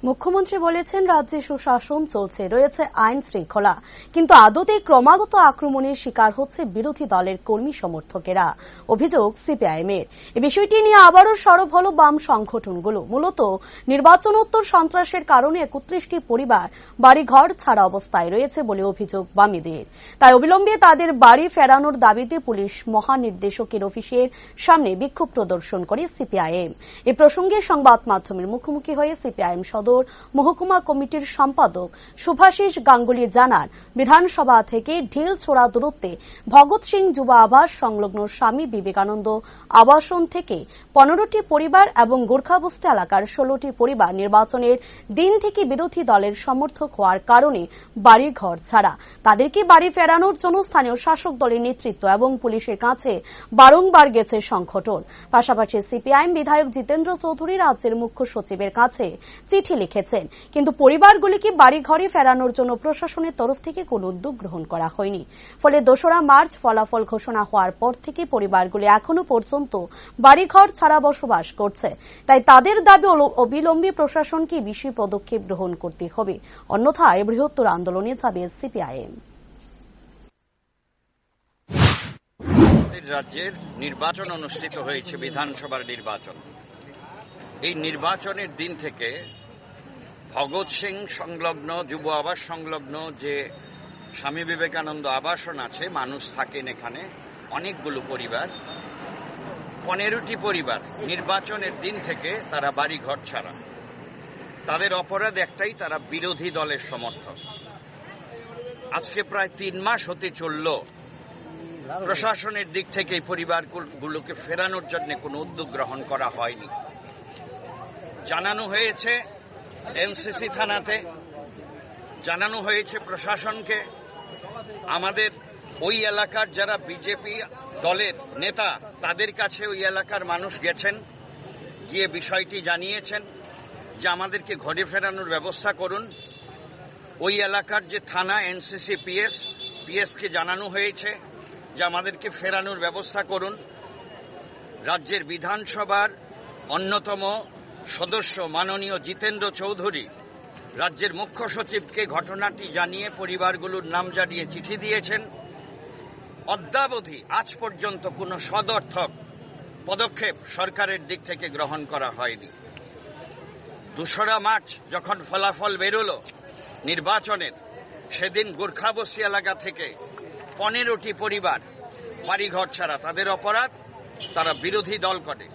মুখ্যমন্ত্রী বলেছেন, রাজ্যে সুশাসন চলছে, রয়েছে আইন শৃঙ্খলা, কিন্তু আদতে ক্রমাগত আক্রমণের শিকার হচ্ছে বিরোধী দলের কর্মী সমর্থকেরা। অভিযোগ সিপিআইএম-এর। এই বিষয়টি নিয়ে আবারও সরব হল বাম সংগঠনগুলো। মূলত নির্বাচনোত্তর সন্ত্রাসের কারণে ৩১টি পরিবার বাড়িঘর ছাড়া অবস্থায় রয়েছে বলে অভিযোগ বামেদের। তাই অবিলম্বে তাদের বাড়ি ফেরানোর দাবিতে পুলিশ মহানির্দেশকের অফিসের সামনে বিক্ষোভ প্রদর্শন করে সিপিআইএম। এ প্রসঙ্গে সংবাদ মাধ্যমের মুখোমুখি হয়ে সিপিআইএম সদর মহকুমা কমিটির সম্পাদক শুভাশিস গাঙ্গুলি জানান, বিধানসভা থেকে ঢিলছোড়া দূরত্বে ভগৎ সিং যুব আবাস সংলগ্ন স্বামী বিবেকানন্দ আবাসন থেকে 15টি পরিবার এবং গোর্খাবস্তি এলাকার 16টি পরিবার নির্বাচনের দিন থেকে বিরোধী দলের সমর্থক হওয়ার কারণে বাড়ির ঘর ছাড়া। তাদেরকে বাড়ি ফেরানোর জন্য স্থানীয় শাসক দলের নেতৃত্ব এবং পুলিশের কাছে বারংবার গেছে সংগঠন। পাশাপাশি সিপিআইএম বিধায়ক জিতেন্দ্র চৌধুরী রাজ্যের মুখ্য সচিবের কাছে চিঠি লিখেছেন, কিন্তু পরিবারগুলিকে বাড়িঘরে ফেরানোর জন্য প্রশাসনের তরফ থেকে কোনো উদ্যোগ গ্রহণ করা হয়নি। ফলে ২রা মার্চ ফলাফল ঘোষণা হওয়ার পর থেকে পরিবারগুলি এখনো পর্যন্ত বাড়িঘর ছাড়া বসবাস করছে। তাই তাদের দাবি অবিলম্বে প্রশাসনকে বিশেষ পদক্ষেপ গ্রহণ করতে হবে, অন্যথায় বৃহত্তর আন্দোলনে যাবে সিপিআইএম। রাজ্যের নির্বাচন অনুষ্ঠিত হয়েছে, বিধানসভার নির্বাচন। এই নির্বাচনের দিন থেকে ভগৎ সিং সংলগ্ন যুব আবাস সংলগ্ন যে স্বামী বিবেকানন্দ আবাসন আছে, মানুষ থাকেন এখানে অনেকগুলো পরিবার, 15টি পরিবার নির্বাচনের দিন থেকে তারা বাড়ি ঘর ছাড়া। তাদের অপরাধ একটাই, তারা বিরোধী দলের সমর্থক। আজকে প্রায় 3 মাস হতে চলল, প্রশাসনের দিক থেকে এই পরিবারগুলোকে ফেরানোর জন্য কোনো উদ্যোগ গ্রহণ করা হয়নি। জানানো হয়েছে এনসিসি থানাতে, জানানো হয়েছে প্রশাসনকে। আমাদের ওই এলাকার যারা বিজেপি দলের নেতা, তাদের কাছে ওই এলাকার মানুষ গেছেন, গিয়ে বিষয়টি জানিয়েছেন যে আমাদেরকে ঘরে ফেরানোর ব্যবস্থা করুন। ওই এলাকার যে থানা এনসিসি পিএসকে জানানো হয়েছে যে আমাদেরকে ফেরানোর ব্যবস্থা করুন। রাজ্যের বিধানসভার অন্যতম সদস্য মাননীয় জিতেন্দ্র চৌধুরী রাজ্যের মুখ্য সচিবকে ঘটনাটি জানিয়ে পরিবারগুলোর নাম জানিয়ে চিঠি দিয়েছেন। অদ্যাবধি আজ পর্যন্ত কোনো সদর্থক পদক্ষেপ সরকারের দিক থেকে গ্রহণ করা হয়নি। ২রা মার্চ যখন ফলাফল বেরোলো নির্বাচনের, সেদিন গোর্খাবস্তি এলাকা থেকে 15টি পরিবার বাড়িঘর ছাড়া। তাদের অপরাধ, তারা বিরোধী দল করে।